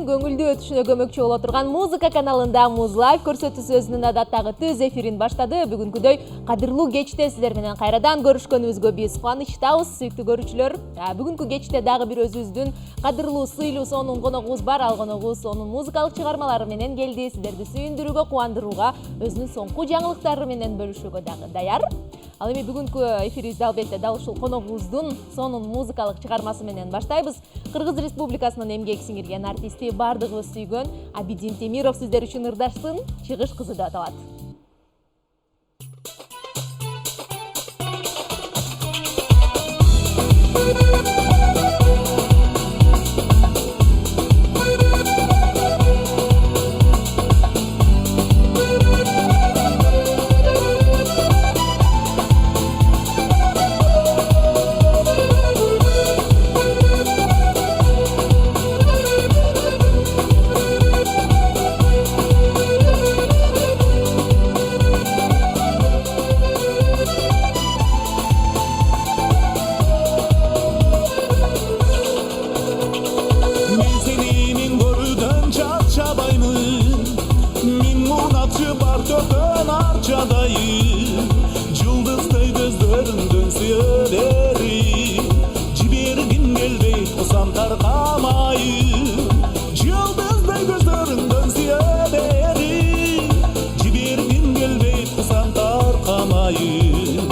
көңүлдүү өтүшүнө көмөкчү боло турган музыка каналында Муз Лайв көрсөтүүсү өзүнүн адаттагы түз эфирин баштады. Бүгүнкүдөй кадырлуу кечте силер менен кайрадан көрүшкөнүбүзгө биз кубанычтабыз, сүйүктүү көрүүчүлөр. Бүгүнкү кечте дагы бир өзүбүздүн кадырлуу, сыйлуу сонун коногубуз бар. Ал коногубуз сонун музыкалык чыгармалары менен келди. Силерди сүйүндүрүүгө, кубандырууга, өзүнүн соңку жаңылыктары менен бөлүшүүгө дагы даяр. Ал эми бүгүнкү эфирибизди албетте дал ушул коногубуздун сонун музыкалык чыгармасы менен баштайбыз. Кыргыз Республикасынын эмгек сиңирген артисти, бардыгыбыз сүйгөн Абидин Темиров сиздер үчүн ырдаштын «Чыгыш кызы» деп аталат. Жылдыздай көздөрүңдөн сүйөлерим, жибергин келбей кусам таркамайым. Жылдыздай көздөрүңдөн сүйөлерим, жибергин келбей кусам таркамайым.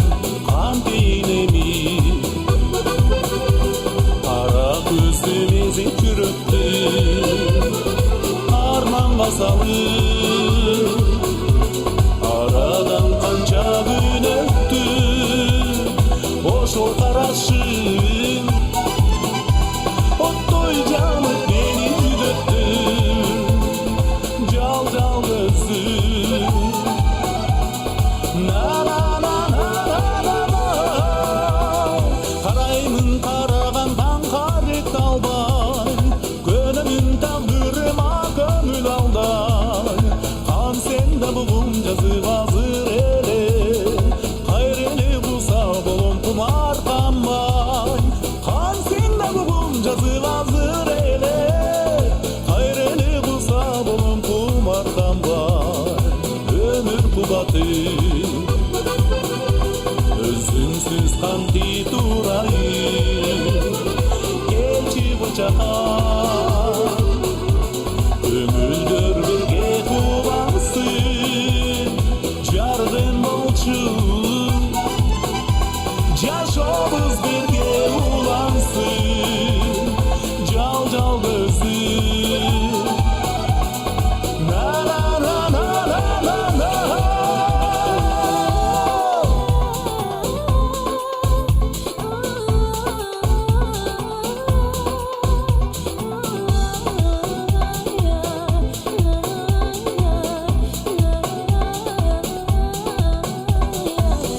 Кантейин эми кара көздү мезет жүрөктү арманга салып, арадан канча күн өттү, ошол карашың оттой жанып мени жүдөттү, жал көзүң караймын карагандан карек албай, көнөмүн тагдырыма көңүл алдай. Кан сен да бугум жазып азыр эле, кайыр эле кулса болом кумар канбай. Кан сен да бугум жазып азыр эле, кайыр эле кулса болом кумар канбай. Өмүр кубаты өзүңсүз канти турайын, келчи кучакка көңүлдөр бирге кубансын, жаргын болчу жашообуз бирге улансын, жал көзүм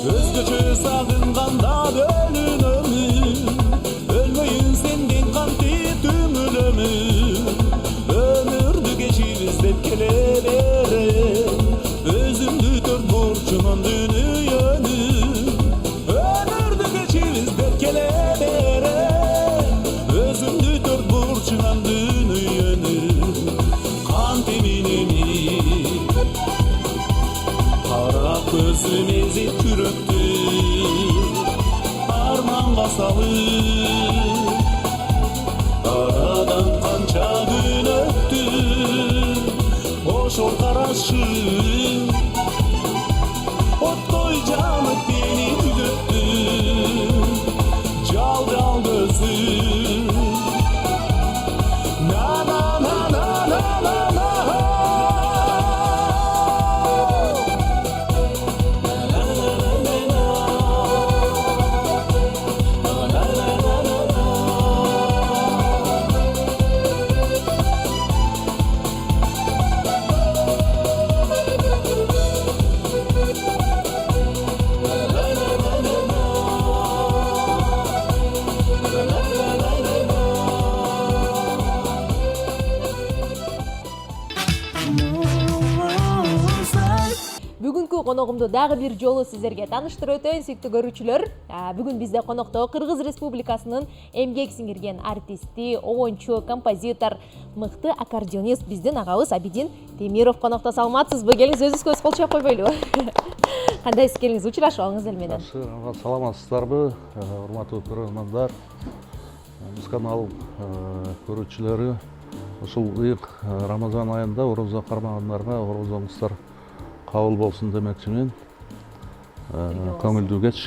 өзгөчө сагынганда бөлүнөмүн, өлмөйүн сенден кантип түңүлөмүн. Өмүрдү кечип издеп келе берем, өзүмдү төрт бурчунан дүйнөнү. Өмүрдү кечип издеп келе берем, өзүмдү төрт бурчунан дүйнөнү. Кантемин эми кара көзү мезет жүрөктү арманга салып, арадан канча күн өттү, ошол карашың оттой жанып мени жүдөттү, жал көзүм бүгүнкү коногумду дагы бир жолу сиздерге тааныштырып өтөйүн, сүйүктүү көрүүчүлөр. Бүгүн бизде конокто Кыргыз Республикасынын эмгек сиңирген артисти, обончу, композитор, мыкты аккордеонист биздин агабыз Абидин Темиров конокто. Саламатсызбы? Келиңиз өзүбүзгө кол чап койбойлубу? Кандайсыз, келиңиз учурашабыңыз эле менен. Саламатсыздарбы, урматтуу көрөрмандар, биз канал көрүүчүлөрү. Ушул ыйык Рамазан айында орозо кармагандарга орозоңуздар кабыл болсун демекчимин. Көңүлдүү кеч.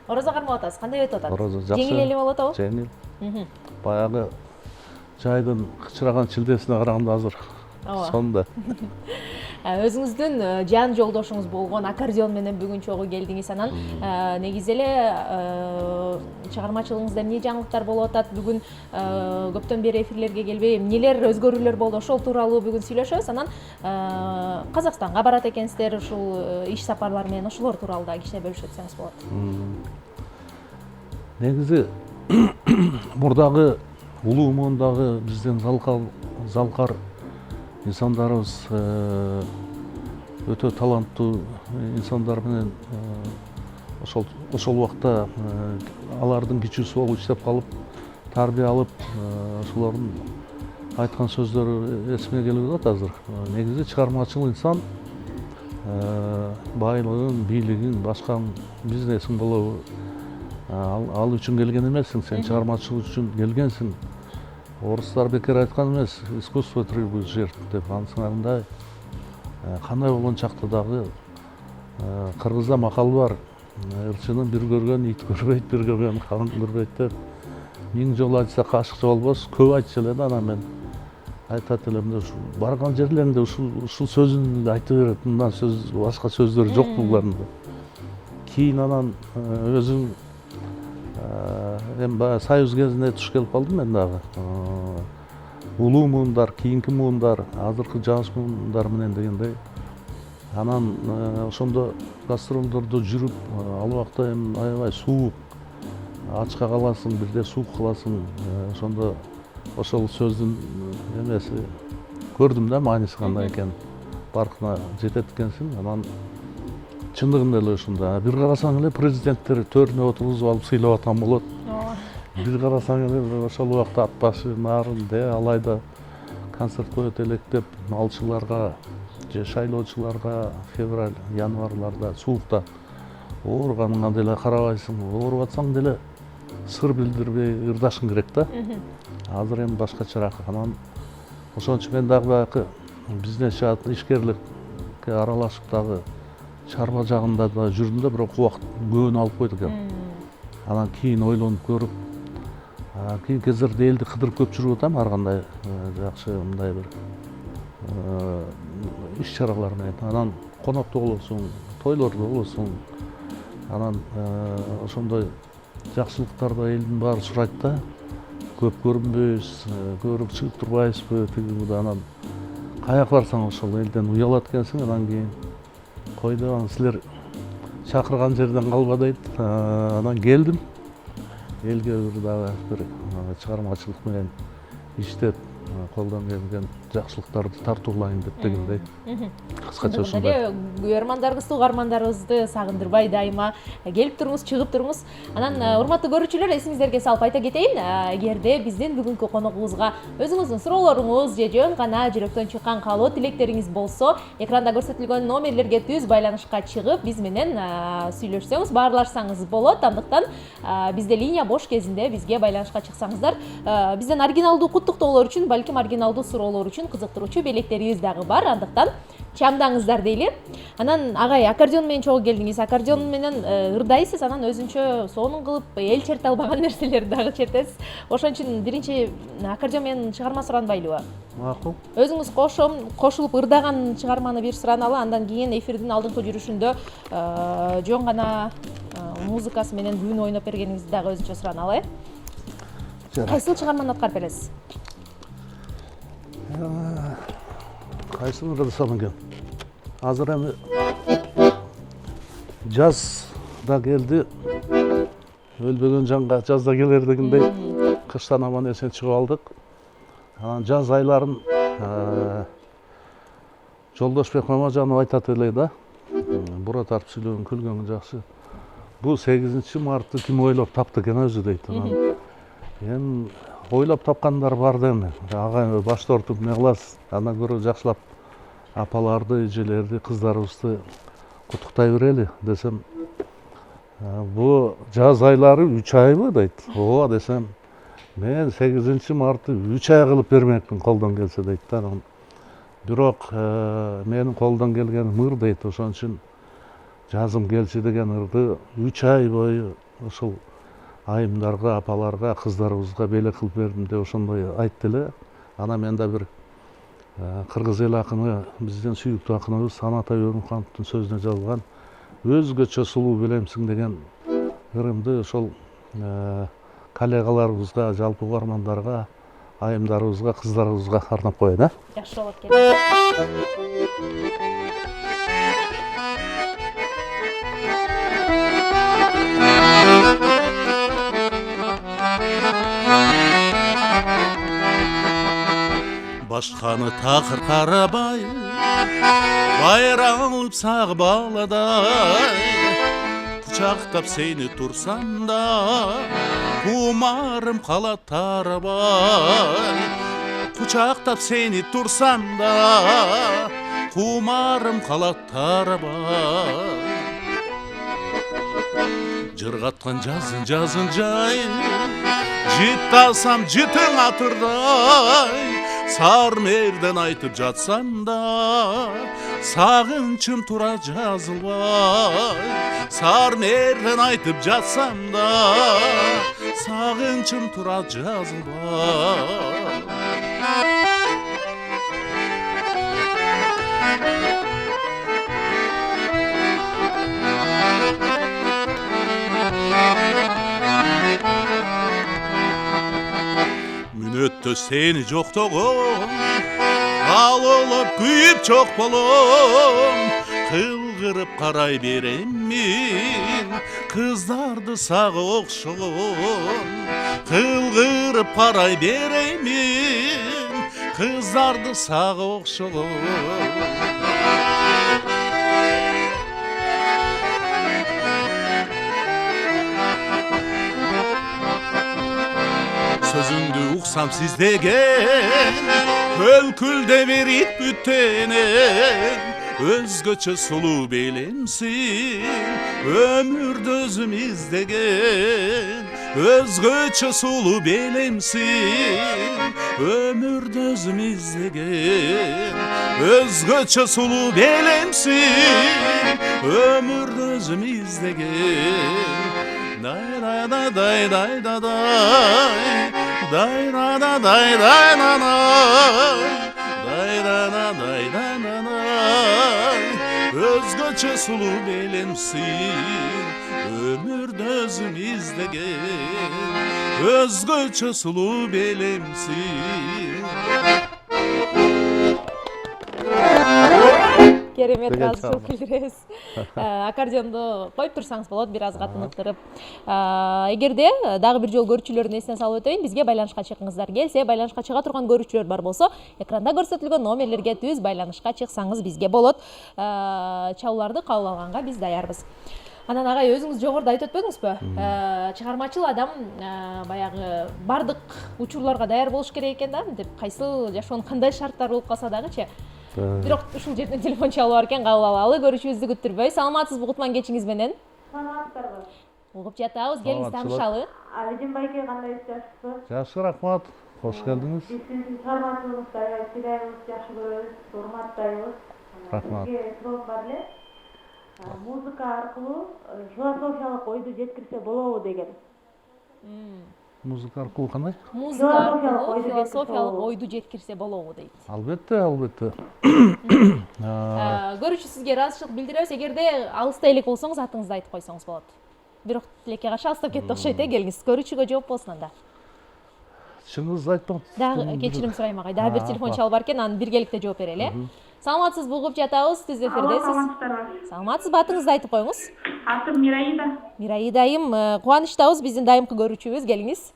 Орозо кармап атасыз, кандай өтүп атат? Орозо жакшы. Жеңил эле болуп атабы? Жеңил. Баягы жайдын кычыраган чилдесине караганда азыр сонда. Өзүңүздүн жан жолдошуңуз болгон аккордеон менен бүгүн чогуу келдиңиз. Анан негизи эле чыгармачылыгыңызда эмне жаңылыктар болуп атат? Бүгүн көптөн бери эфирлерге келбей, эмнелер өзгөрүүлөр болду? Ошол тууралуу бүгүн сүйлөшөбүз. Анан Казакстанга барат экенсиздер, ушул иш сапарлар менен ошолор тууралуу да кичине бөлүшүп өтсөңүз болот. Негизи мурдагы улуу муундагы биздин залкар инсандарыбыз өтө таланттуу инсандар менен ошол убакта алардын кичүүсү болуп иштеп калып, тарбия алып, ошолордун айткан сөздөрү эсиме келип атат азыр. Негизи чыгармачыл инсан байлыгың, бийлигиң, башка бизнесиң болобу, ал үчүн келген эмессиң, сен чыгармачылык үчүн келгенсиң. Орустар бекер айткан эмес, искусство требует жертв деп. Анысыңарындай кандай болгон чакта дагы кыргызда макал бар. Ырчынын бир көргөн ит көрбөйт, бир көргөн хан көрбөйт деп. 1000 жолу айтса кашыкчы болбос, көп айтчу эле да. Анан мен айтат элем да, барган жерлеринде ушул сөзүн айтып берет. Мындан сөз, башка сөздөр жок буларында. Кийин анан өзүң эми баягы союз кезинде туш келип калдым мен дагы. Улуу муундар, кийинки муундар, азыркы жаш муундар менен дегендей. Анан ошондо гастролдордо жүрүп, ал убакта эми аябай суук, ачка каласың, бирде суук кыласың. Ошондо ошол сөздүн эмеси көрдүм да, мааниси кандай экенин. Баркына жетет экенсиң. Анан чындыгында эле ушунда. Бир карасаң эле президенттер төрүнө отургузуп алып сыйлап аткан болот. Бир карасаң эле ошол убакта ат башы, нарын, алайда концерт коет элек деп малчыларга же шайлоочуларга февраль, январларда суукта ооруганыңа деле карабайсың. Ооруп атсаң деле сыр билдирбей ырдашың керек да. Азыр эми башкачараак. Анан ошон үчүн мен дагы баягы бизнес, ишкерликке аралашып дагы чарба жагында да жүрдүм да, бирок убакыт көбүн алып койду экен. Анан кийин ойлонуп көрүп, кийин кездерде элди кыдырып көп жүрүп атам, ар кандай жакшы мындай бир иш чаралар менен. Анан конокто болосуң, тойлордо болосуң. Анан ошондой жакшылыктарды элдин баары сурайт да. Көп көрүнбөйбүз, көрүп чыгып турбайбызбы, тиги. Анан каяка барсаң ошол элден уялат экенсиң. Анан кийин койду, анан силер чакырган жерден калба дейт. Анан келдим. Элге бир чыгармачылык менен иштеп, колдон келген жакшылыктарды тартуулайын деп дегендей. Кыскача ушундай. Көрөрмандарыбызды, угармандарыбызды сагындырбай дайыма келип туруңуз, чыгып туруңуз. Анан урматтуу көрүүчүлөр, эсиңиздерге салып айта кетейин, эгерде биздин бүгүнкү коногубузга өзүңүздүн суроолоруңуз же жөн гана жүрөктөн чыккан каалоо тилектериңиз болсо, экранда көрсөтүлгөн номерлерге түз байланышка чыгып, биз менен сүйлөшсөңүз, баарлашсаңыз болот. Андыктан бизде линия бош кезинде бизге байланышка чыксаңыздар, бизден оригиналдуу куттуктоолор үчүн, балким оригиналдуу суроолор үчүн кызыктыруучу белектерибиз дагы бар. Андыктан чамдаңыздар дейли. Анан агай, аккордеон менен чогуу келдиңиз. Аккордеон менен ырдайсыз, анан өзүнчө сонун кылып эл черте албаган нерселерди дагы чертесиз. Ошон үчүн биринчи аккордеон менен чыгарма суранбайлыбы? Макул. Өзүңүз кошулуп ырдаган чыгарманы бир сураналы, андан кийин эфирдин алдыңкы жүрүшүндө жөн гана музыкасы менен бүгүн ойноп бергениңизди дагы өзүнчө сураналы, Кайсыл чыгарманы аткарып бересиз? Кайсыны ырдасам экен? Азыр эми жаз да келди. Өлбөгөн жанга жаз да келер дегендей кыштан аман эсен чыгып алдык. Анан жаз айларын Жолдошбек Мамажанов айтат эле да. бура тартып сүйлөгөн күлгөнгө жакшы. Бул 8-мартты ким ойлоп тапты экен өзү дейт. Эми ойлоп тапкандар бар да эми. Ага баш тартып эмне кыласыз? Андан көрө жакшылап апаларды, эжелерди, кыздарыбызды куттуктай берели десем, бу жаз айлары 3 айбы дейт. Ооба десем, мен 8-мартты 3 ай кылып бермекмин колдон келсе дейт да. Бирок менин колдон келген ыр дейт, ошон үчүн жазым келчи деген ырды 3 ай бою ушул айымдарга, апаларга, кыздарыбызга белек кылып бердим деп ошондой айтты эле. Ана мен да бир кыргыз эл акыны, биздин сүйүктүү акыныбыз Санат Өрүнхановдун сөзүнө жазылган өзгөчө сулуу белемсиң деген ырымды ошол коллегаларыбызга, жалпы угармандарга, айымдарыбызга, кыздарыбызга арнап коеюн, Жакшы болот келе. Башканы такыр карабай, байралып сагып баладай, кучактап сени турсам да, кумарым калат тарабай. Кучактап сени турсам да, кумарым калат тарабай. Жыргаткан жазын жай, життасам житиң атырдай, сар мерден айтып жатсам да, сагынчым тура жазылбай. Сар мерден айтып жатсам да, сагынчым тура жазылбай. Мүнөттө сени жоктогон, ал олуп күйүп чок болом. Кылгырып карай береммин, кыздарды сага окшогон. Кылгырып карай береммин, кыздарды сага окшогон. Sözündü uksam sizdegen, kölkülde verip bütenen, özgöçe sulu belemsin, ömürde özüm izdegen. Özgöçe sulu belemsin, ömürde özüm izdegen. Özgöçe sulu belemsin, ömürde özüm izdegen. Day da da day day da day, day da da day day da day, day da da day day da day. Özgöçe sulu belemsin, ömürde özüm izdegen. Özgöçe sulu belemsin. Керемет, разышылып келдиребиз. Аккордеондо коюп турсаңыз болот, бир аз катыныктырып. Эгерде дагы бир жолу көрүүчүлөрдүн эсине салып өтөйүн, бизге байланышка чыккыңыздар келсе, байланышка чыга турган көрүүчүлөр бар болсо, экранда көрсөтүлгөн номерлерге түз байланышка чыксаңыз бизге болот. Чалууларды кабыл алганга биз даярбыз. Анан агай, өзүңүз жогоруда айтып өтпөдүңүзбү? Чыгармачыл адам баягы бардык учурларга даяр болуш керек экен да, деп кайсыл жашоонун кандай шарттары болуп калса дагычы. Бирок ушул жерден телефон чалып бар экен, кабыл алалы, көрүшүбүздү күттүрбөй. Саламатсызбы Кутман кечиңиз менен? Саламатсыздарбы? Угуп жатабыз, келиңиз таанышалы. Алидин байке кандай жашсызбы? Жакшы, рахмат. Кош келдиңиз. Биз сиздин чыгармачылыгыңызды аябай сыйлайбыз, жакшы көрөбүз, урматтайбыз. Рахмат. Бизге суроо бар эле. Музыка аркылуу философиялык ойду жеткирсе болобу деген. Музыка аркылуу кандай? Музыка аркылуу философиялык ойду жеткирсе болобу дейт. Албетте, албетте. Көрүүчү сизге ыраазычылык билдиребиз. Эгерде алыста элек болсоңуз, атыңызды айтып койсоңуз болот. Бирок тилекке каршы алыстап кетти окшойт, келиңиз. Көрүүчүгө жооп болсун анда. Чыныңызды айтпаңыз. Дагы кечирим сурайм агай. Дагы бир телефон чалып бар экен, анан биргеликте жооп берели. Саламатсызбы, угуп жатабыз, түз эфирдесиз. Саламатсыздарбы? Саламатсызбы, атыңызды айтып коюңуз. Атым Мираида. Мираида айым, кубанычтабыз, биздин дайымкы көрүүчүбүз, келиңиз.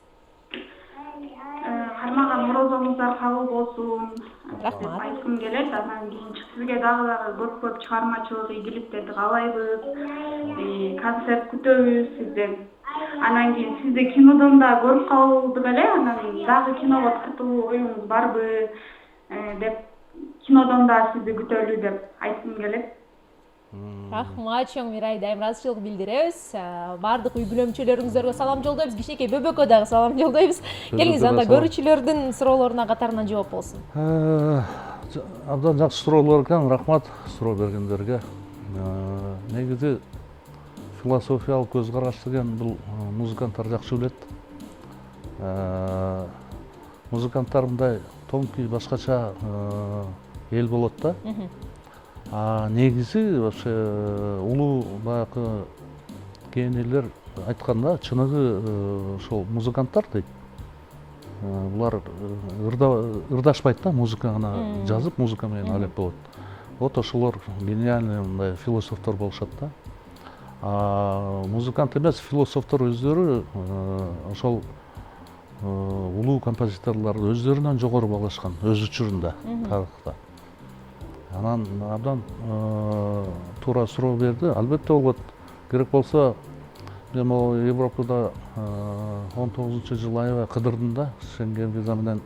Кармаган мурозоңуздар кабыл болсун. Рахмат. айткым келет. Анан кийин сизге дагы көп чыгармачылык ийгиликтерди каалайбыз. Концерт күтөбүз сизден. Анан кийин сизди кинодон да көрүп калды беле. Анан дагы киного тартуу оюңуз барбы деп кинодон да сизди күтөлү деп айткым келет. Рахмат чоң Мирай, дайым ыраазычылык билдиребиз. Баардык үй бүлөмчөлөрүңүздөргө салам жолдойбуз, кичинекей Бөбөккө дагы салам жолдойбуз. Келиңиз анда көрүүчүлөрдүн суроолоруна катарынан жооп болсун. Абдан жакшы суроолор экен, рахмат суроо бергендерге. Негизи философиялык көз караш деген бул музыканттар жакшы билет. Музыканттар мындай тонкий башкача эл болот да. Негизи вообще улуу баягы кенелер айтканда чыныгы ошол музыканттар дейт. Булар ырдашпайт да, музыканы жазып, музыка менен алеп болот. Вот ошолор гениальный мындай философтор болушат да. Музыкант эмес, философтор өздөрү ошол улуу композиторлорду өздөрүнөн жогору баглашкан өз учурунда тарыхта. Анан абдан туура суроо берди. Албетте болот. Керек болсо мен могу Европада 19-жылы аябай кыдырдым да. Шенген виза менен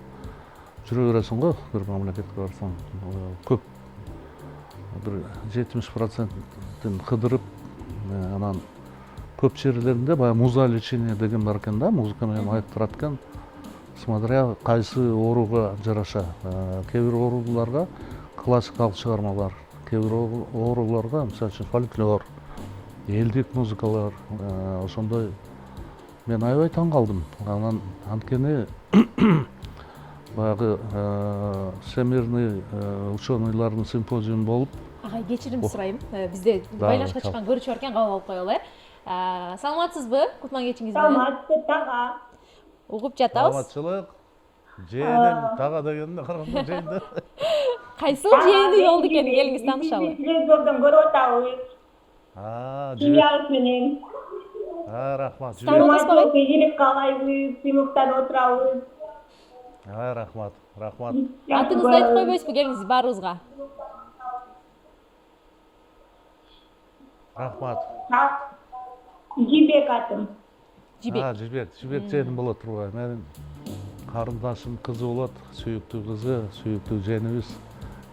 жүрө бересиң го, бир мамлекетке барсаң. Көп бир 70%-тин кыдырып, анан көп жерлеринде баягы муза лечение деген бар экен да, музыка менен айыктырат экен. Смотря кайсы ооруга жараша. Кээ бир ооруларга классикалык чыгармалар, кээ бир ооруларга, мисалы үчүн фольклор, элдик музыкалар, ошондой мен аябай таң калдым. Анан анткени баягы всемирный ученыйлардын симпозиуму болуп. Агай, кечирим сурайм. Бизде байланышка чыккан көрүүчү бар экен, кабыл алып коелу. Саламатсызбы? Кутман кечиңиз менен. Саламатсыз тага. Угуп жатабыз. Саламатчылык. Жээнен тага дегенде караганда жээнде. Кайсыл жээни болду экен, келиңиз таанышалы. Телевизордон көрүп атабыз. Семьябыз менен. Рахмат. Саламаттык ийгилик каалайбыз, сыймыктан отурабыз. Рахмат, рахмат. Атыңызды айтып койбойсузбу, келиңиз баарыбызга. Рахмат. Жибек атым. Жибек жээним болот турбайбы. Менин карындашым кызы болот, сүйүктүү кызы, сүйүктүү жээнибиз,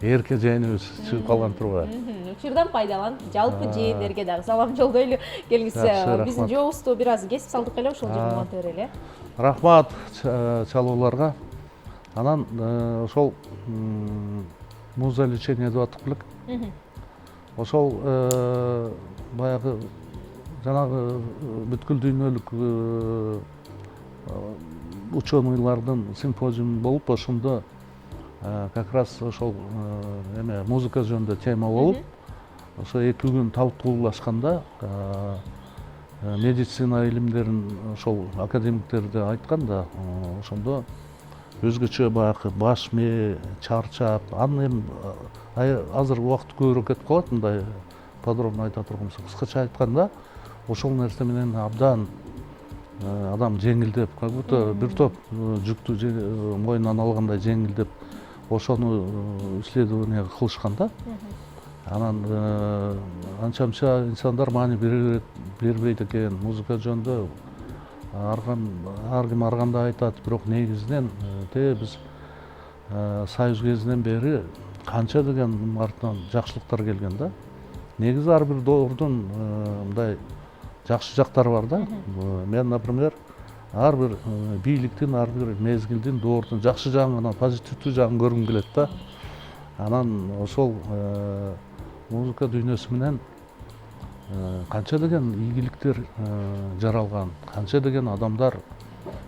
эрке жээнибиз чыгып калган турбайбы. Учурдан пайдаланып, жалпы жээндерге дагы салам жолдойлу. Келиңиз, биздин жообузду бир аз кесип салдык эле, ошол жерден уланта берели. Рахмат чалууларга. Анан ошол муза лечение деп аттык белек. Ошол баягы жанагы бүткүл дүйнөлүк ученыйлардын симпозиуму болуп, ошондо как раз ошол музыка жөнүндө тема болуп, ошо 2 күн талкуулашканда медицина илимдерин ошол академиктерди айтканда, ошондо өзгөчө баягы баш мээ чарчап, аны эми азыр убакыт көбүрөөк кетип калат, мындай подробно айта турган болсок. Кыскача айтканда, ошол нерсе менен абдан адам жеңилдеп, как будто бир топ жүктү мойнунан алгандай жеңилдеп, ошону исследование кылышкан да. Анан анча-мынча инсандар маани бербейт экен, музыка жөнүндө ар ким ар кандай айтат, бирок негизинен биз Союз кезинен бери канча деген артынан жакшылыктар келген да. Негизи ар бир доордун мындай жакшы жактары бар да. Мен, например, ар бир бийликтин, ар бир мезгилдин, доордун жакшы жагын, анан позитивдүү жагын көргүм келет да. Анан ошол музыка дүйнөсү менен канча деген ийгиликтер жаралган, канча деген адамдар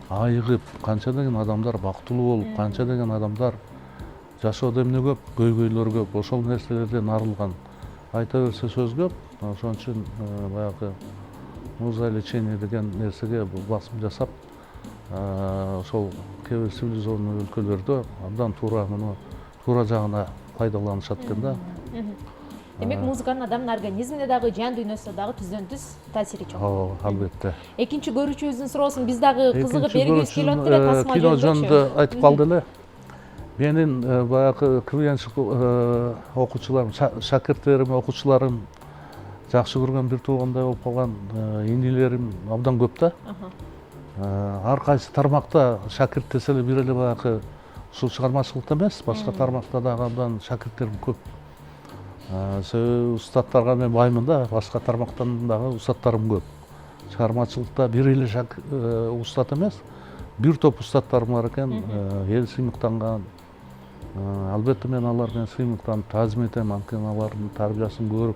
айыгып, канча деген адамдар бактылуу болуп, канча деген адамдар жашоодо эмне көп, көйгөйлөр көп, ошол нерселерден арылган. Айта берсе сөз көп, ошон үчүн баягы муза лечение деген нерсеге басым жасап, ошол кээ бир цивилизованный өлкөлөрдө абдан туура жагына пайдаланышат экен да. Демек, музыканын адамдын организмине дагы, жан дүйнөсүнө дагы түздөн-түз таасири чоң. Албетте. Экинчи көрүүчүбүздүн суроосун биз дагы кызыгып бергибиз келип атты эле, тасма кино жөнүндө айтып калды эле. Менин баягы КВНчик окуучуларым, шакирттерим, окуучуларым, жакшы көргөн бир туугандай болуп калган инилерим абдан көп да. Ар кайсы тармакта шакирт десе эле бир эле баягы ушул чыгармачылыкта эмес, башка тармакта дагы абдан шакирттерим көп. Себеби устаттарга мен баймын да, башка тармактан дагы устаттарым көп. Чыгармачылыкта бир эле устат эмес, бир топ устаттарым бар экен, эл сыймыктанган. Албетте мен алар менен сыймыктанып таазим этем, анткени алардын тарбиясын көрүп,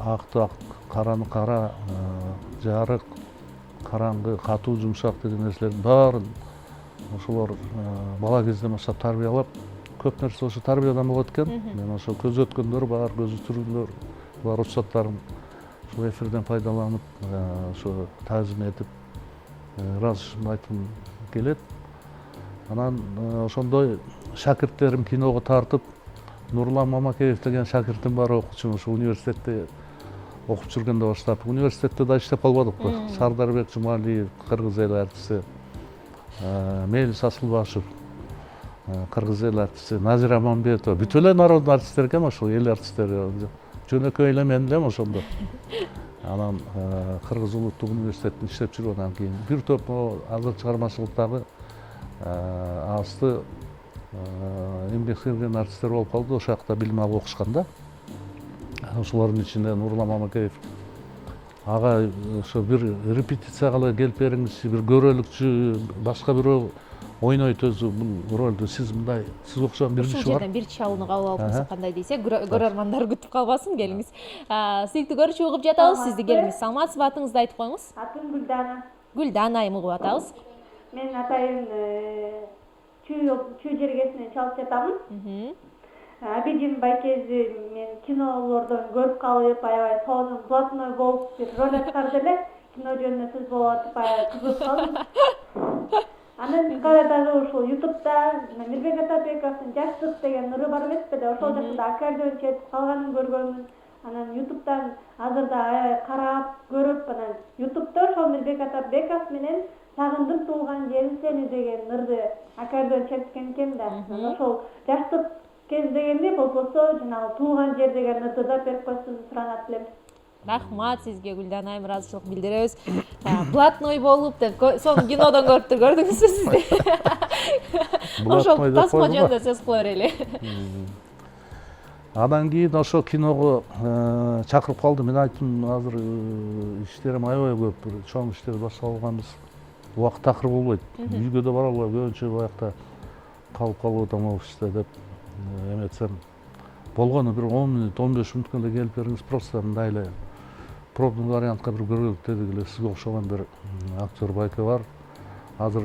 акты ак, караны кара, жарык, караңгы, катуу, жумшак деген нерселердин баарын ошолор бала кезден баштап тарбиялап, көп нерсе ошо тарбиядан болот экен. Мен ошо көзү өткөндөр бар, көзү түргөндөр бар, устаттарым ушул эфирден пайдаланып, ошо таазим этип, ыраазычылыгымды айткым келет. Анан ошондой шакирттерим киного тартып, Нурлан Мамакеев деген шакиртим бар, окуучум, ушу университетте окуп жүргөндө баштап. Университетте да иштеп калбадыкпы. Сардарбек Жумалиев, кыргыз эл артисти, Мелис Асылбашев, кыргыз эл артисти, Назира Мамбетова, бүт эле народный артисттер экен ошол эл артисттери. Жөнөкөй эле мен элем ошондо. Анан Кыргыз улуттук университетинде иштеп жүргөндөн кийин бир топ азыр чыгармачылыктагы асты эмгек сіңірген артисттер болуп калды. Ошол жакта билим алып окушкан да. Ошолордун ичинде Нурлан Мамакеев ага ошо бир репетицияга эле келип бериңизчи, бир көрөлүкчү, башка бирөө ойнойт өзү бул ролду. Сиз мындай, сиз окшогон бир киши бар. Ушул жерден бир чалууну кабыл алып кандай десе, көрөрмандар күтүп калбасын, келиңиз. Сүйүктүү көрүүчү, угуп жатабыз, сизди келиңиз. Саламатсызбы, атыңызды айтып коюңуз. Атым Гүлдана. Гүлдана айым, угуп атабыз. Мен атайын чүй жергесинен чалып жатамын. Абидин Байкези мен кинолордон көрүп калып, аябай сонун блатной болуп бир роль аткарды эле. Кино жөнүндө сөз болуп атып, аябай кызыгып калдым. Анан дагы ушул YouTube'да Мирбек Атабековдун Жаштык деген ыры бар эмеспи да, ошол жакта аккордеон чертип калганын көргөнмүн. Анан YouTube'дан азыр да аябай карап, көрүп, анан YouTube'да ошол Мирбек Атабеков менен Сагындым туулган жерим сени деген ырды аккордеон черткен экен да. Ошол Жаштык кез дегенде болбосо жанагы туулган жер деген ырды да берип койсоңуз суранат элем. Рахмат сизге, Гүлдана айым, ыраазычылык билдиребиз. Блатной болуп деп, сону кинодон көрүптүр, көрдүңүзбү сизди? Ошол тасма жөнүндө сөз кыла берели. Андан кийин ошо киного чакырып калды. Мен айттым, азыр иштерим аябай көп, бир чоң иштер баштап алганбыз. Убакыт такыр болбойт. Үйгө да бара албайм, көбүнчө баягыда калып атам офисте деп эметсем. Болгону бир 10 мүнөт, 15 мүнөткө эле келип бериңиз, просто мындай эле пробный вариантка бир көрөлүк дедик эле. Сизге окшогон бир актер Байке бар. Азыр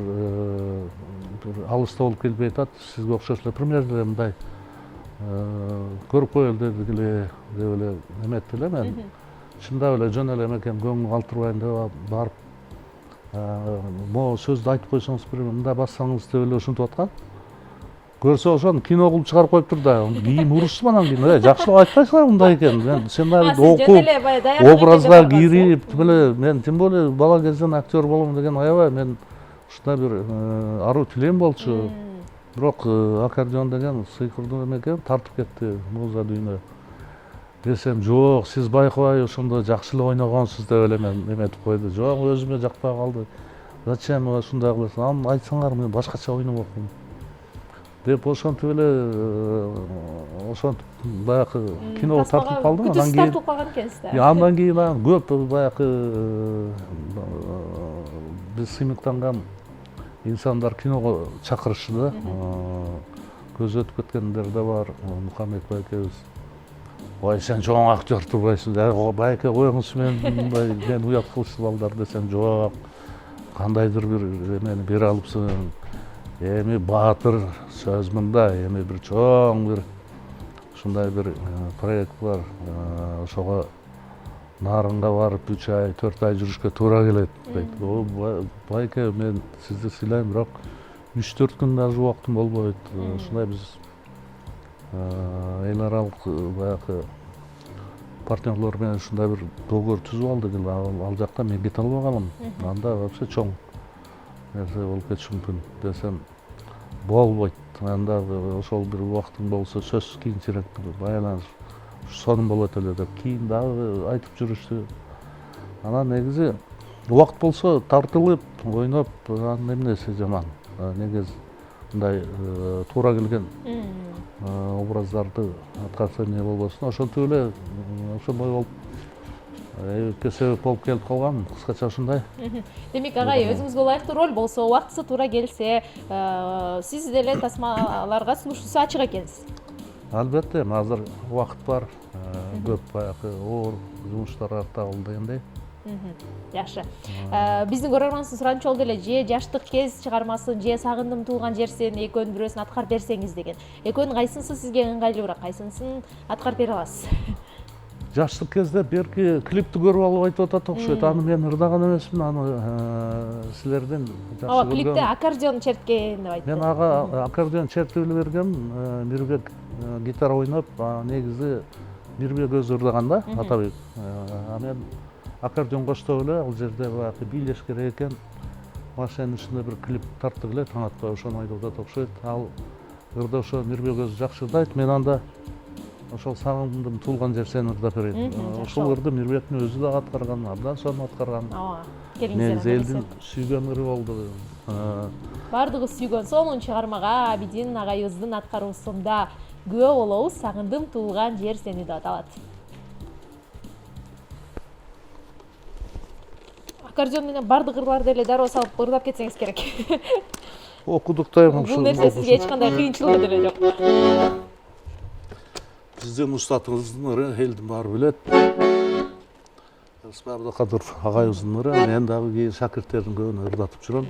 бир алыста болуп келбей атат. Сизге окшош эле премьерде мындай көрүп коелу дедик эле деп эле эметти эле мен. Чындап эле жөн эле эмекен, көңүл калтырбайын деп барып могу сөздү айтып койсоңуз бир мындай бассаңыз деп эле ушинтип аткан. Көрсө ошону кино кылып чыгарып коюптур да. Кийин урушсум анан кийин. Жакшылап айтпайсыңар мындай экен. Мен сценарийди окуп, образга кирип, мен тем более бала кезден актер болом деген аябай мен ушундай бир аруу тилем болчу. Бирок аккордеон деген сыйкырдуу эме экен, тартып кетти музыка дүйнө. Десем, жок, сиз байкабай ошондо жакшы эле ойногонсуз деп эле мен эметип койду. Жок, өзүмө жакпай калды. Зачем ушундай кыласың? Аны айтсаңар мен башкача ойномокмун деп ошентип эле ошентип баягы киного тартып калдым. Андан кийин тартылып калган экенсиз. Андан кийин көп баягы биз сыймыктанган инсандар киного чакырышты да. Көз өтүп кеткендер да бар. Мухаммед Байкебиз. Ой, сен чоң актер турбайсың. Байке коюңуз, мен уят кылышты балдар десем, жок. Кандайдыр бир эмени бере алыпсың. Эми баатыр сөз мында, эми бир чоң бир ушундай бир проект бар. Ошого Нарынга барып 3 ай, 4 ай жүрүшкө туура келет дейт. Байке, мен сизди сыйлайм, бирок 3-4 күн даже убактым болбойт. Ушундай биз эл аралык баягы партнерлор менен ушундай бир договор түзүп алдык. Ал жакта мен кете албай калам. Анда вообще чоң нерсе болуп кетиши мүмкүн десем, болбойт. Анда ошол бир убактың болсо сөзсүз кийинчерээк байланыш сонун болот эле деп кийин дагы айтып жүрүштү. Анан негизи убакыт болсо тартылып, ойноп, анын эмнеси жаман. Негизи мындай туура келген образдарды аткарса эмне болбосун, ошентип эле ошондой болуп эбипке себеп болуп келип калган. Кыскача ушундай. Демек агай, өзүңүзгө ылайыктуу роль болсо, убактысы туура келсе, сиз деле тасмаларга сунуштуусу ачык экенсиз. Албетте, азыр убакыт бар, көп баягы оор жумуштар артабылды дегендей. Жакшы. Биздин көрөрманыбыздын суранычы болду эле, же жаштык кез чыгармасын, же сагындым туулган жер сени экөөнүн бирөөсүн аткарып берсеңиз деген. Экөөнүн кайсынысы сизге ыңгайлуураак, кайсынысын аткарып бере аласыз? Жаштык кезде берки клипти көрүп алып айтып атат окшойт. Аны мен ырдаган эмесмин, аны силердин жакшы көргөн. Клипте аккордеон черткен деп айтты. Мен ага аккордеон чертип эле бергем, Мирбек гитара ойноп, негизи Мирбек өзү ырдаган да, Атабек. Мен аккордеон коштоп эле ал жерде баягы бийлеш керек экен. Машинанын ичинде бир клип тарттык эле, таң атпай ошону айтып атат окшойт. Ал ырды ошо Мирбек өзү жакшы ырдайт. Мен анда ошол сагындым туулган жер сени ырдап берейин. Ошол ырды Мирбектин өзү да аткарган, абдан сонун аткарган. Негизи элдин сүйгөн ыры болду. Бардыгы сүйгөн сонун чыгармага Абидин агайыбыздын аткаруусунда күбө болобуз. Сагындым туулган жер сени деп аталат. Аккордеон менен бардык ырларды эле дароо салып ырдап кетсеңиз керек. Окудук да Бул нерсе сизге эч кандай кыйынчылыгы деле жок. Биздин устатыбыздын ыры элдин баары билет. Ысмай Абдыкадыр агайыбыздын ыры, мен дагы кээ шакирттердин көбүнө ырдатып жүрөм.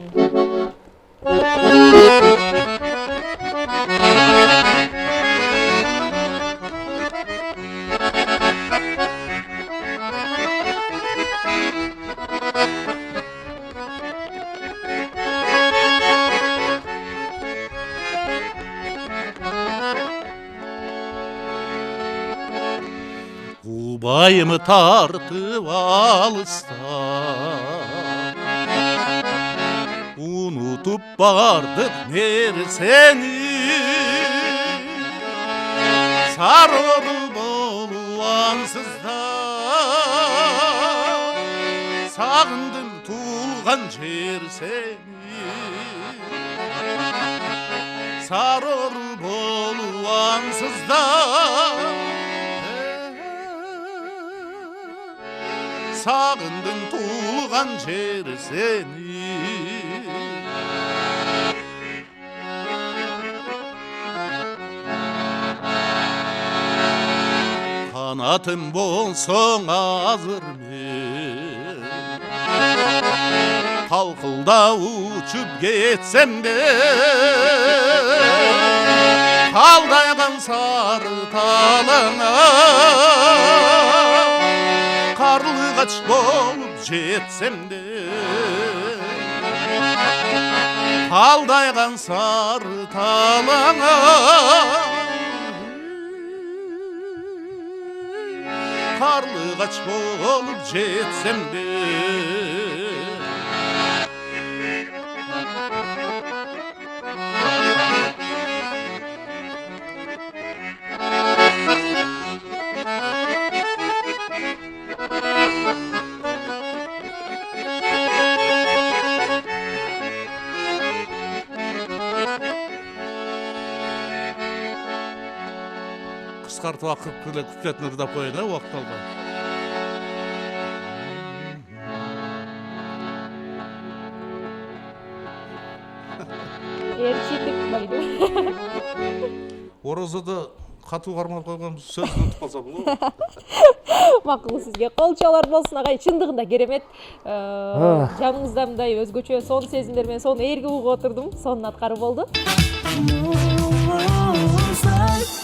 Bayımı tartıp alıstan unutup bardık seni sarılıp oluvansızda sağındım tulgan cer seni sarılıp oluvansızda sağındım tuğan cer seni kanatım bolson hazır men kalkılda uçup geçsem de kaldaygan sarı talana karlıgaç bolup jetsem de kaldaygan sarı talana karlıgaç bolup jetsem de кыскартып акырып эле куплетін ырдап коеюн, убакыт албай. Ээрчитип койду. Орозодо катуу кармалып койгон сөздү унутуп калса болобу? Макул, сизге кол чалар болсун агай. Чындыгында керемет. Жаныңызда мындай өзгөчө сонун сезимдер менен сонун ээрге угуп отурдум. Сонун аткаруу болду.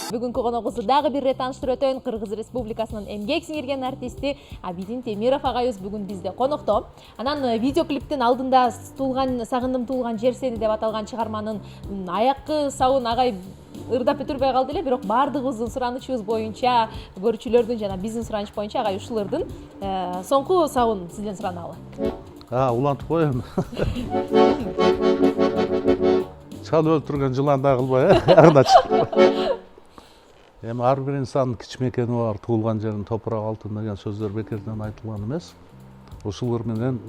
Бүгүнкү коногубузду дагы бир ирет тааныштырып өтөйүн. Кыргыз Республикасынын эмгек сиңирген артисти Абидин Темиров агайыбыз бүгүн бизде конокто. Анан видеоклиптин алдында сагындым туулган жер сени деп аталган чыгарманын аяккы сабын агай ырдап бүтүрбөй калды эле, бирок баардыгыбыздын суранычыбыз боюнча, көрүүчүлөрдүн жана биздин сураныч боюнча агай ушул ырдын соңку сабын сизден сураналы. Улантып коеюн. чал өлтүргөн жыландай кылбай ягына чык. Эми ар бир инсандын кичмекени бар, туулган жерин топурак алтын деген сөздөр бекерден айтылган эмес. Ушулар менен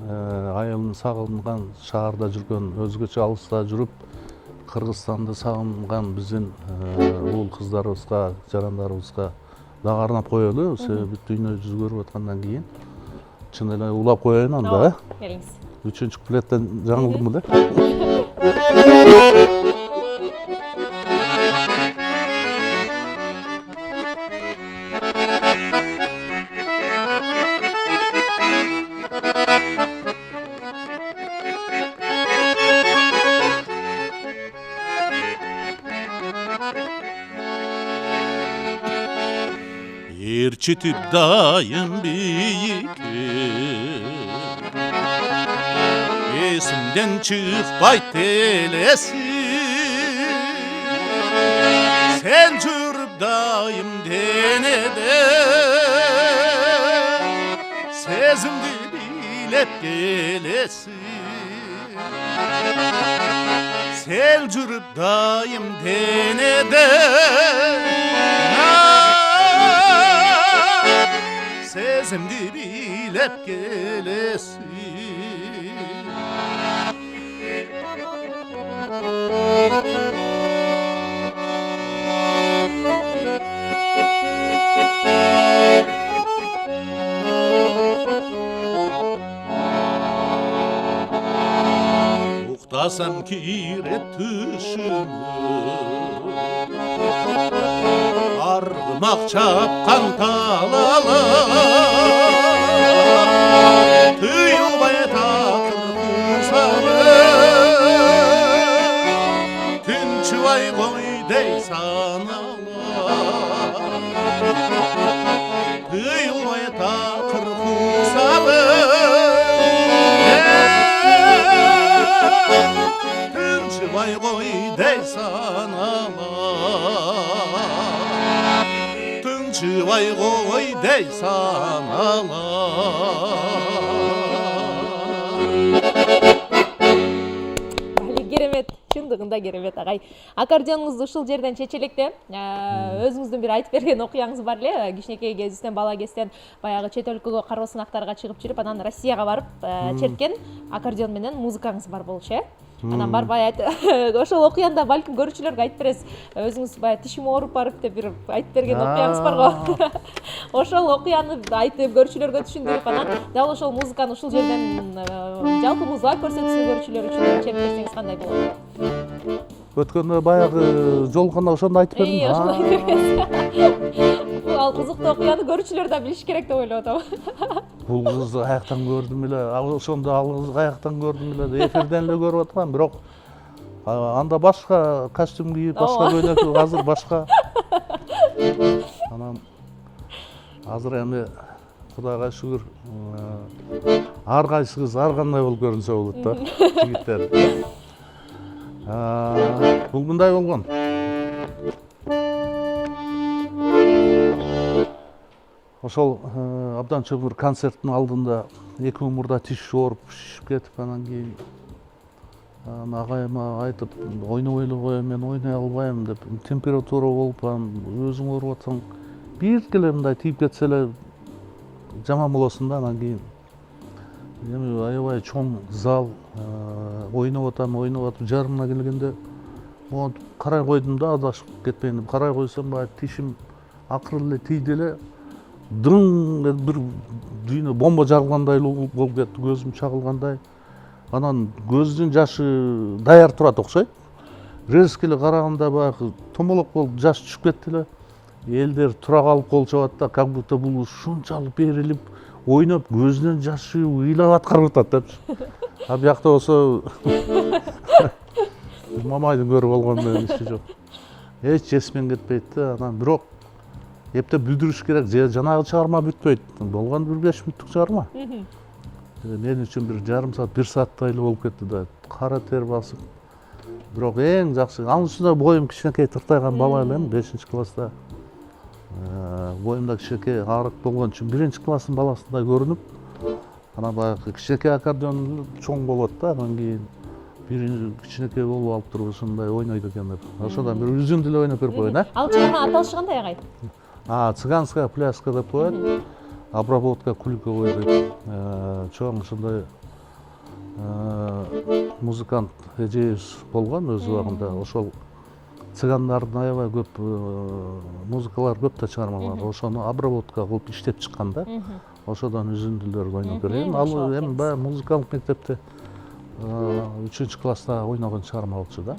айылын сагынган, шаарда жүргөн, өзгөчө алыста жүрүп, Кыргызстанды сагынган биздин уул кыздарыбызга, жарандарыбызга дагы арнап коелу, себеби дүйнө жүз көрүп аткандан кийин чын эле улап коеюн анда, Келиңиз. 3 куплеттен жаңылдым беле. Erçitip dayım büyük esimden çıkpay telesi sen жүрүп dayım denede sezimdi bilep gelesin sen жүрүp dayım denede sezimdi bilep gelesin Uqtasam kiret tüşümü Argımak çapkan talalar Tıyılbay takır kuzarı Tünçüvay koydey sanalar Tıyılbay takır kuzarı Tünçüvay koydey sanalar Tünçüvay koydey sanalar Керемет, чындыгында керемет агай. Аккордеоңузду ушул жерден чечелекте өзүңүздүн бир айтып берген окуяңыз бар эле. Кичинекей кезиңизден, бала кезден баягы чет өлкөгө кароо сынактарга чыгып жүрүп, анан Россияга барып черткен аккордеон менен музыкаңыз бар болчу, э? Анан барып ошол окуянда балким көрүүчүлөргө айтып бересиз. Өзүңүз баягы тишим ооруп барып деп бир айтып берген окуяңыз бар го. Ошол окуяны айтып көрүүчүлөргө түшүндүрүп, анан дал ошол музыканы ушул жерден жалпы музыка көрсөтүүсү көрүүчүлөр үчүн чечип берсеңиз кандай болот? Өткөндө баягы жолукканда ошондо айтып бердим. Ошондо айтып бересиз. Ал кызыктуу окуяны көрүүчүлөр да билиш керек деп ойлоп атам. Бул кызды каяктан көрдүм эле, ошондо ал кызды каяктан көрдүм эле, эфирден эле көрүп аткам, бирок анда башка костюм кийип, башка көйнөк, азыр башка. Анан азыр эми Кудайга шүгүр ар кайсы кыз ар кандай болуп көрүнсө болот да, жигиттер. Бул мындай болгон. Ошол абдан чоң бир концерттин алдында 2 күн мурда тиш ооруп шишип кетип, анан кийин агайыма айтып, ойнобой эле коем, мен ойной албайм деп, температура болуп, өзүң ооруп атсаң, биргеле мындай тийип кетсе эле жаман болосуң да. Анан кийин эми аябай чоң зал, ойноп атып, жарымына келгенде монтип карай койдум да, адашып кетпейин деп. Карай койсом, баягы тишим акыры эле тийди эле, дың бир дүйнө бомба жарылгандай болуп кетти, көзүм чагылгандай. Анан көздүн жашы даяр турат окшойт. Резко эле караганда баягы томолок болуп жаш түшүп кетти эле. Элдер тура калып кол чабат да, как будто бул ушунчалык берилип, ойноп, көзүнөн жашы ыйлап аткарып атат депчи. А биякта болсо Мамайдын көрүп алган менен иши жок. Эч эсмен кетпейт да. Анан бирок эптеп бүдүрүш керек, жанагы чыгарма бүтпөйт. Болгон бир 5 мүнөттүк чыгарма. Мен үчүн бир жарым саат, 1 сааттай эле болуп кетти да. Кара тер басып. Бирок эң жакшы, анын үстүнө боюм кичинекей тыртайган бала элем, 5-класста. Боюмда кичинекей арык болгон үчүн 1-класстын баласындай көрүнүп, анан баягы кичинекей аккордеон чоң болот да, анан кийин бир кичинекей болуп алып туруп ушундай ойнойт экен деп. Ошодон бир үзүндү эле ойноп берип коеюн, Ал чыгарма аталышы кандай агай? Цыганская пляска деп коет. Обработка куликовой деп. Чоң ушундай музыкант эжебиз болгон өз убагында. Ошол цыгандардын аябай көп музыкалар көп да чыгармалар. Ошону обработка кылып иштеп чыккан да. Ошодон үзүндүлөр ойноп берейин. Ал эми баягы музыкалык мектепте 3-класста ойногон чыгарма болчу да.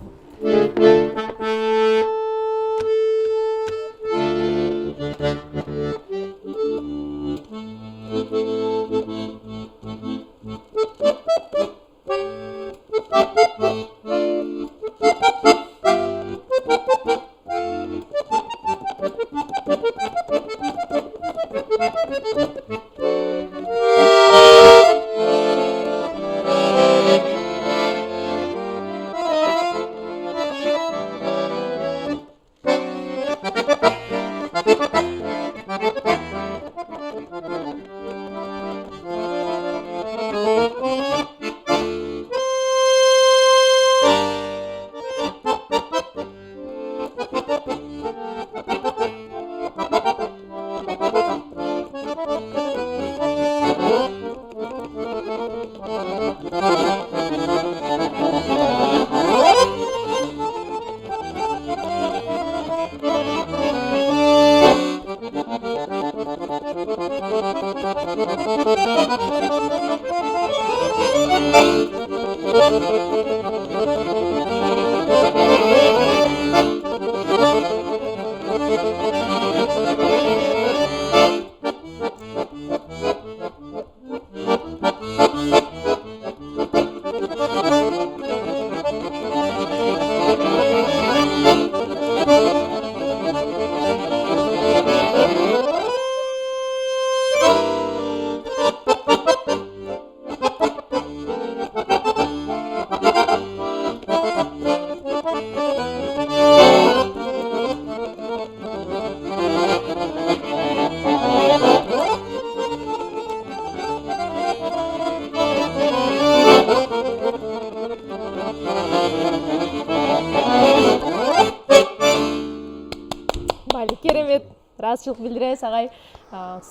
Керемет, ыраазычылык билдиребиз агай.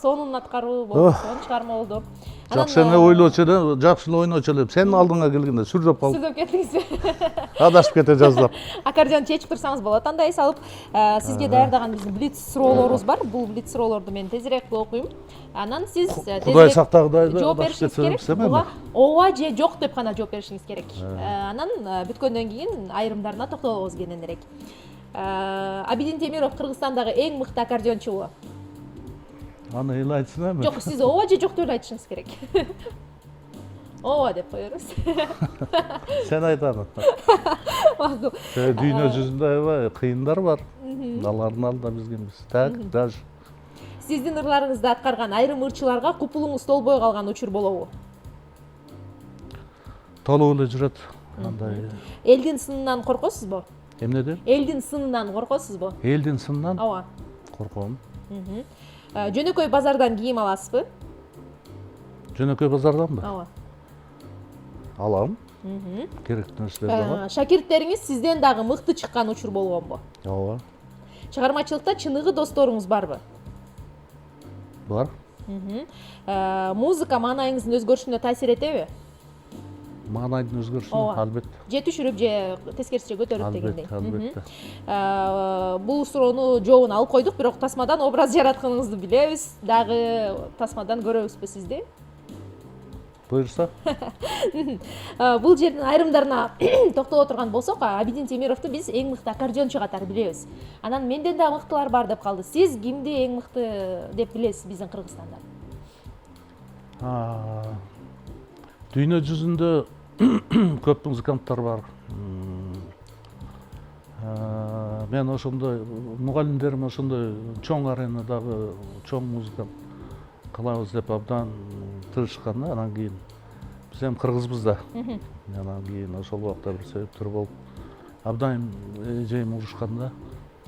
Сонун аткаруу болду, сонун чыгарма болду. Жакшы эле ойлочу эле, жакшы эле ойночу эле. Сенин алдыңа келгенде сүрдөп калдым. Сүрдөп кеттиңизби? Адашып кете жаздап. Аккордеон чечип турсаңыз болот, андай салып. Сизге даярдаган биздин блиц суроолорубуз бар. Бул блиц суроолорду мен тезирээк окуйм. Анан сиз Кудай сактагыдайды жооп беришиңиз керек. Буга ооба же жок деп гана жооп беришиңиз керек. Анан бүткөндөн кийин айрымдарына токтолобуз кененирээк. Абидин Темиров Кыргызстандагы эң мыкты аккордеончу. Аны эл айтсын эми. Жок, сиз ооба же жок деп айтышыңыз керек. Ооба деп коербуз. Сен айт аны. Макул. Дүйнө жүзүндө аябай кыйындар бар. Алардын алдында биз кимбиз? Так, даже. Сиздин ырларыңызды аткарган айрым ырчыларга купулуңуз толбой калган учур болобу? Толуп эле жүрөт. Андай. Элдин сынынан коркосузбу? Эмнеден? Элдин сынынан коркосузбу? Элдин сынынан? Ооба. Корком. Жөнөкөй базардан кийим аласызбы? Жөнөкөй базарданбы? Ооба. Алам. Керектүү нерселерди алам. Шакирттериңиз сизден дагы мыкты чыккан учур болгонбу? Ооба. Чыгармачылыкта чыныгы досторуңуз барбы? Бар. Музыка маанайыңыздын өзгөрүшүнө таасир этеби? Маанайдын өзгөрүшүнө албетте. Же түшүрүп, же тескерисинче көтөрүп дегендей. Албетте. Бул суроону жообун алып койдук, бирок тасмадан образ жаратканыңызды билебиз. Дагы тасмадан көрөбүзбү сизди? Буюрса. Бул жердин айрымдарына токтоло турган болсок, Абидин Темировду биз эң мыкты аккордеончу катары билебиз. Анан менден да мыктылар бар деп калды. Сиз кимди эң мыкты деп билесиз биздин Кыргызстанда? Дүйнө жүзүндө көп музыканттар бар. Мен ошондой мугалимдерим ошондой чоң аренадагы чоң музыкант кылабыз деп абдан тырышкан. Анан кийин биз эми кыргызбыз да. Анан кийин ошол убакта бир себептер болуп абдан эжейим урушканда,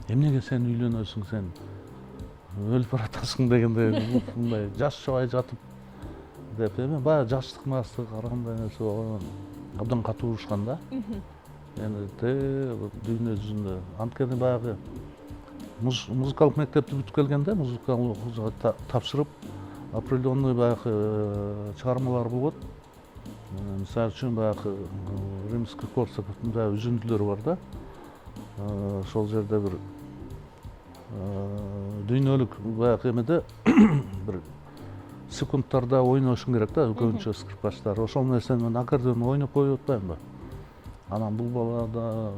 эмнеге сен үйлөнөсүң, сен өлүп баратасың дегенде, мындай жаш чабай жатып деп, эми баягы жаштык мастык ар кандай нерсе болгон. абдан катуу урушкан да. Эми дүйнө жүзүндө анткени баягы музыкалык мектепти бүтүп келгенде музыкалык окуучуга тапшырып определенный баягы чыгармалар болот. Мисалы үчүн баягы Римский-Корсаковдун баягы үзүндүлөрү бар да. Ошол жерде бир дүйнөлүк баягы эмеде бир секундтарда ойношуң керек да, көбүнчө скрипкачтар. Ошол нерсени мен аккордеон ойноп коюп атпаймынбы? Анан бул балада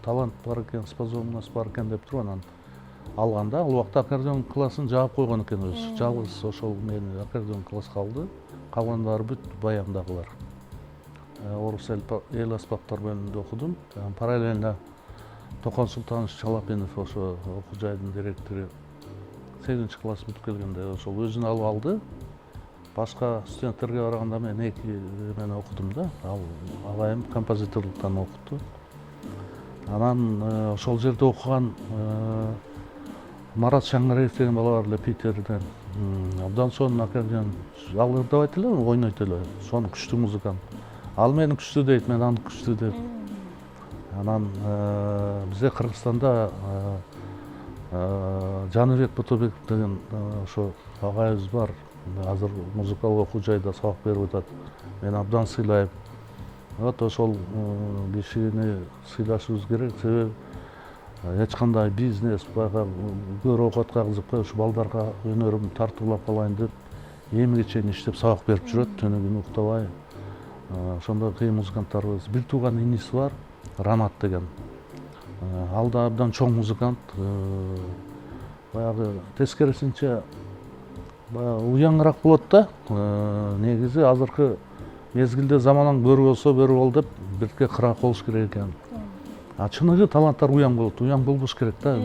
талант бар экен, способность бар экен деп туруп анан алганда, ал убакта аккордеон классын жаап койгон экен өзү. Жалгыз ошол мени аккордеон класска алды. Калгандары бүт баяндагылар. Орус эл аспаптар бөлүмүндө окудум. Параллельно Токон Султанович Чалапинов ошо окуу жайдын директору 8 класс бүтүп келгенде ошол өзүнө алып алды. Башка студенттерге караганда мен 2 эмени окудум да. Ал агайым композиторлуктан окутту. Анан ошол жерде окуган Марат Шаңгареев деген бала бар эле Питерден. Абдан сонун аккордеон ал ырдабайт эле, ойнойт эле. Сонун күчтүү музыкант. Ал мени күчтүү дейт, мен аны күчтүү деп. Анан бизде Кыргызстанда Жаныбек Ботобеков деген ошо агайыбыз бар. Азыр музыкалык окуу жайда сабак берип атат. Мен абдан сыйлайм. Вот ошол кишини сыйлашыбыз керек, себеби эч кандай бизнес баягы көрө окутка кызыкпай ушу балдарга өнөрүмдү тартуулап калайын деп эмиге чейин иштеп сабак берип жүрөт, түнү күнү уктабай. Ошондой кыйын музыканттарыбыз. Бир тууган иниси бар, Ранат деген. Ал да абдан чоң музыкант. Баягы тескерисинче уяңыраак болот да. Негизи азыркы мезгилде заманаң бөрү болсо бөрү бол деп бирке кыраак болуш керек экен. Чыныгы таланттар уяң болот, уяң болбош керек да.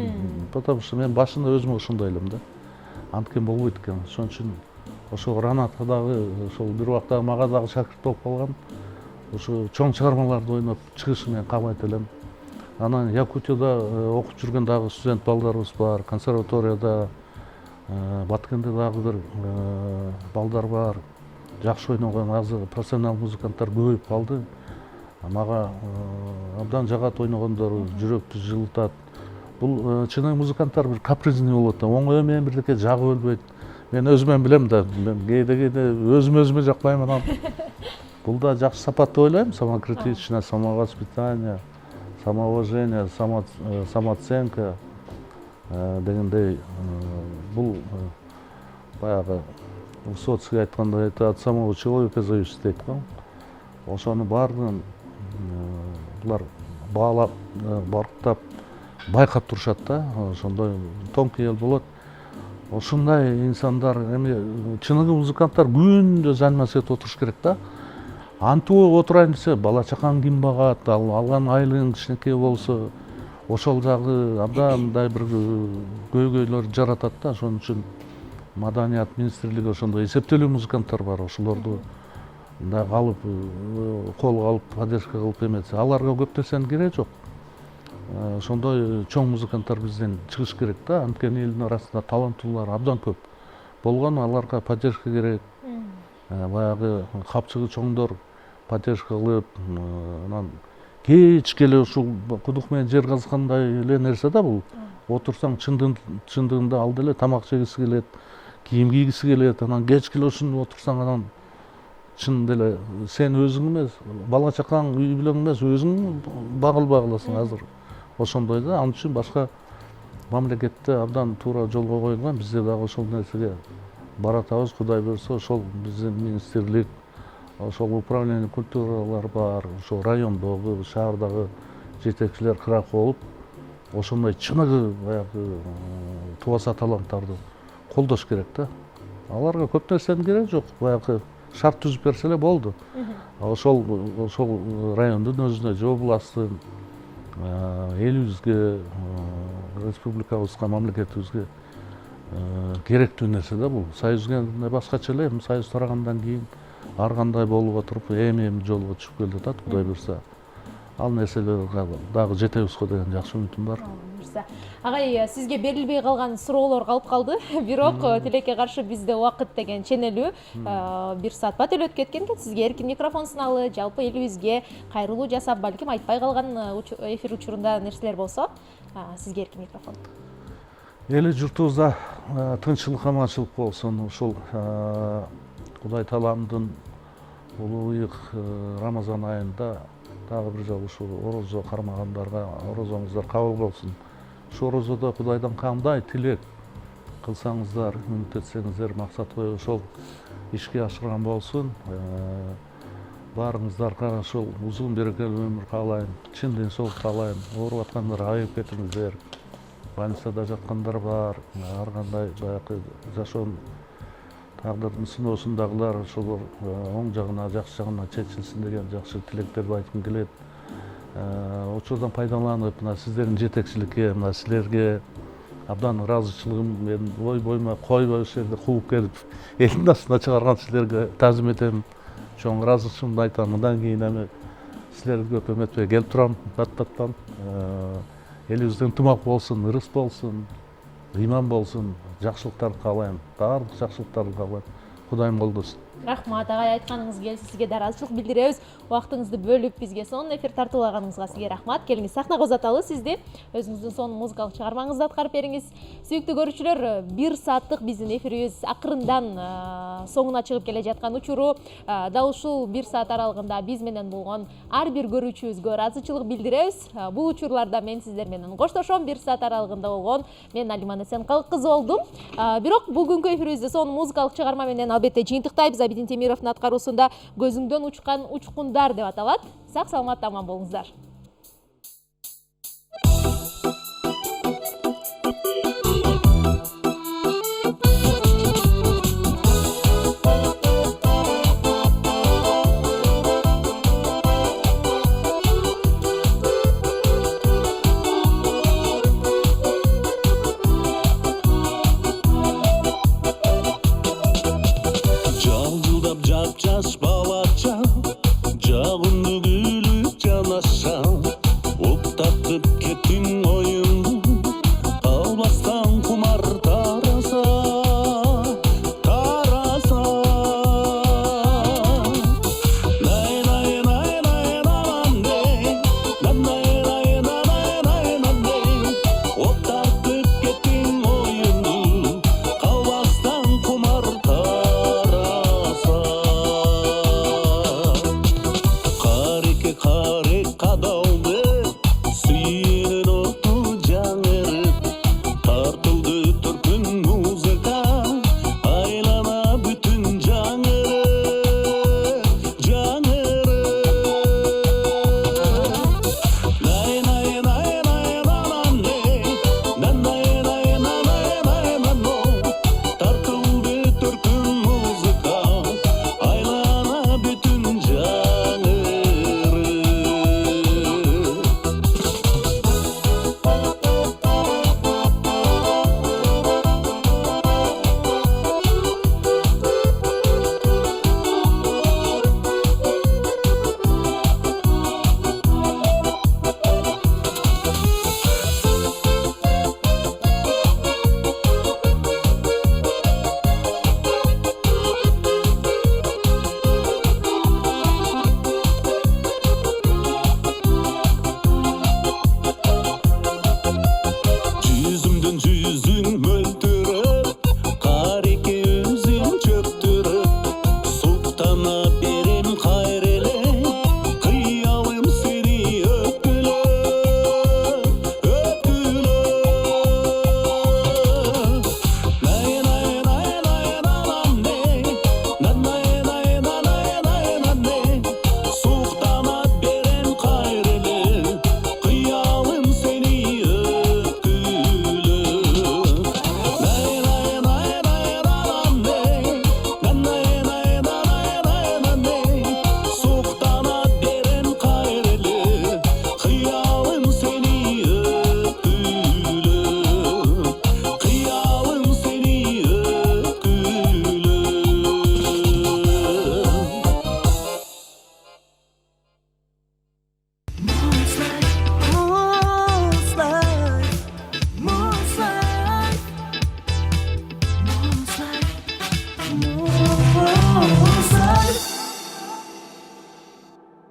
Потому что мен башында өзүм ошондой элем да. Анткен болбойт экен. Ошон үчүн ошол Ранатка дагы ошол бир убакта мага дагы шакырт болуп калган. Ошо чоң чыгармаларды ойноп чыгышын мен каалайт элем. Анан Якутияда окуп жүргөн дагы студент балдарыбыз бар, консерваторияда, Баткенде дагы бир балдар бар. Жакшы ойногон азыр профессионал музыканттар көбөйүп калды. Мага абдан жагат ойногондору, жүрөктү жылытат. Бул чыныгы музыканттар бир капризный болот да, оңой менен бирдеке жагып өлбөйт. Мен өзүмөн билем да, мен кээде өзүмө жакпайм анан. Бул да жакшы сапат деп ойлойм, самокритичное, самовоспитание, самоуважение, самооценка дегендей. Бул баягы Высоцкий айткандай, это от самого человека зависит дейт го. Ошону баардыгын булар баалап, барктап, байкап турушат да. Ошондой тонкий эл болот. Ушундай инсандар, эми чыныгы музыканттар күндө заниматься этип отуруш керек да. Антип отурайын десе, бала чакаң ким багат, алган айлыгың кичинекей болсо, ошол жагы абдандай бир көйгөйлөр жаратат да. Ошон үчүн Маданият министрлиги ошондой эсептелүү музыканттар бар, ошолорду да алып, колго алып, поддержка кылып эметсе, аларга көп нерсенин кереги жок. Ошондой чоң музыканттар бизден чыгыш керек да, анткени элдин арасында таланттуулар абдан көп болгон, аларга поддержка керек. Баягы капчыгы чоңдор поддержка кылып, анан кечке эле ушул кудук менен жер казгандай эле нерсе да бул. Отурсаң чындыгында ал деле тамак жегиси келет, кийим кийгиси келет, анан кечке эле ушунда отурсаң анан чын деле сен өзүң эмес, бала чакаң, үй бүлөң эмес, өзүң багылбай каласың азыр. Ошондой да, ал үчүн башка мамлекетте абдан туура жолго коюлган, бизде дагы ошол нерсеге баратабыз, Кудай буйрса, ошол биздин министрлик, ошол управление культуралар бар, ошол райондогу, шаардагы жетекчилер кырак болуп, ошондой чыныгы баягы тубаса таланттарды колдош керек да. Аларга көп нерсенин кереги жок, баягы шарт түзүп берсе эле болду. Ошол райондун өзүнө же областтын элибизге, республикабызга, мамлекетибизге керектүү нерсе да бул. Союз дегенде башкача эле, союз тарагандан кийин ар кандай болуп отуруп, эми жолго түшүп келе жатат, Кудай буйрса. Ал нерселерге дагы жетебиз го деген жакшы үмүтүм бар. буюрса. Агай, сизге берилбей калган суроолор калып калды. Бирок тилекке каршы бизде убакыт деген ченелүү. 1 саат бат эле өтүп кеткен экен. Сизге эркин микрофон суналы, жалпы элибизге кайрылуу жасап, балким айтпай калган эфир учурунда нерселер болсо, сизге эркин микрофон. Эли журтубузда тынччылык, аманчылык болсун. Ушул Кудай Тааламдын улуу ыйык Рамазан айында дагы бир жолу ушул орозо кармагандарга орозоңуздар кабыл болсун. Ушу орозодо Кудайдан кандай тилек кылсаңыздар, үмүт этсеңиздер, максат коюп ошол ишке ашырган болсун. Баарыңыздарга ошол узун берекелүү өмүр каалайм, чын ден-соолук каалайм. Ооруп аткандар айыгып кетиңиздер. Больницада жаткандар бар, ар кандай баягы жашоонун тагдырдын сыноосундагылар ошол оң жагына, жакшы жагына чечилсин деген жакшы тилектерди айткым келет. Учурдан пайдаланып, мына сиздердин жетекчиликке, мына силерге абдан ыраазычылыгым мен ой бойума койбой ушул жерде кууп келип, элдин астына чыгарган силерге таазим этем. Чоң ыраазычылыгымды айтам. Мындан кийин эми силерди көп эметпей келип турам бат-баттан. Элибизден ынтымак болсун, ырыс болсун, ыйман болсун, жакшылыктарды каалайм. Баардык жакшылыктарды каалайм. Кудайым колдосун. Рахмат, агай, айтканыңыз келсе сизге да ыраазычылык билдиребиз. Убактыңызды бөлүп бизге сонун эфир тартуулаганыңызга сизге рахмат. Келиңиз сахнага узаталы сизди. Өзүңүздүн сонун музыкалык чыгармаңызды аткарып бериңиз. Сүйүктүү көрүүчүлөр, 1 сааттык биздин эфирибиз акырындан соңуна чыгып келе жаткан учуру. Дал ушул 1 саат аралыгында биз менен болгон ар бир көрүүчүбүзгө ыраазычылык билдиребиз. Бул учурларда мен сиздер менен коштошом. 1 саат аралыгында болгон мен Алиман Эсенкалык кызы болдум. Бирок бүгүнкү эфирибизди сонун музыкалык чыгарма менен албетте жыйынтыктайбыз. Абидин Темировдун аткаруусунда көзүңдөн учкан учкундар деп аталат. Сак саламатта аман болуңуздар. Жап-жаш балача, жагымды күлүп жанаша, уктатып кеттиң оюңду, калбастан кумар